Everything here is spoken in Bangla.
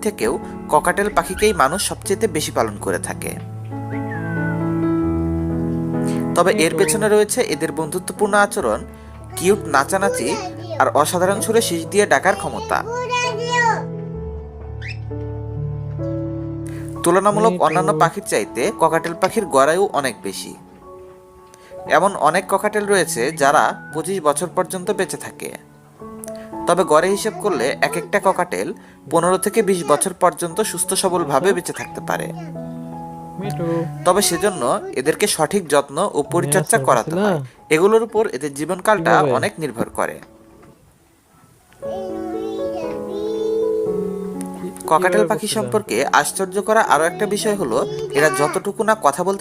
থেকেও ককাটেল পাখিকেই মানুষ সবচেয়ে বেশি পালন করে থাকে। তবে এর পেছনে রয়েছে এদের বন্ধুত্বপূর্ণ আচরণ, কিউট নাচানাচি আর অসাধারণ সুরে শীষ দিয়ে ডাকার ক্ষমতা। তুলনামূলক অন্যান্য পাখির চাইতে ককাটেল পাখির গড়ায়ু অনেক বেশি। এমন অনেক ককাটেল রয়েছে যারা 25 বছর পর্যন্ত বেঁচে থাকে। তবে গড়ে হিসেব করলে এক একটা ককাটেল 15 থেকে 20 বছর পর্যন্ত সুস্থ সবলভাবে বেঁচে থাকতে পারে। তবে সেজন্য এদেরকে সঠিক যত্ন ও পরিচর্যা করাতে হয়। এগুলোর উপর এদের জীবনকালটা অনেক নির্ভর করে। ককাটেল পাখি সম্পর্কে আশ্চর্য করা আরো একটা বিষয় হলো, এরা যতটুকু না কথা বলতে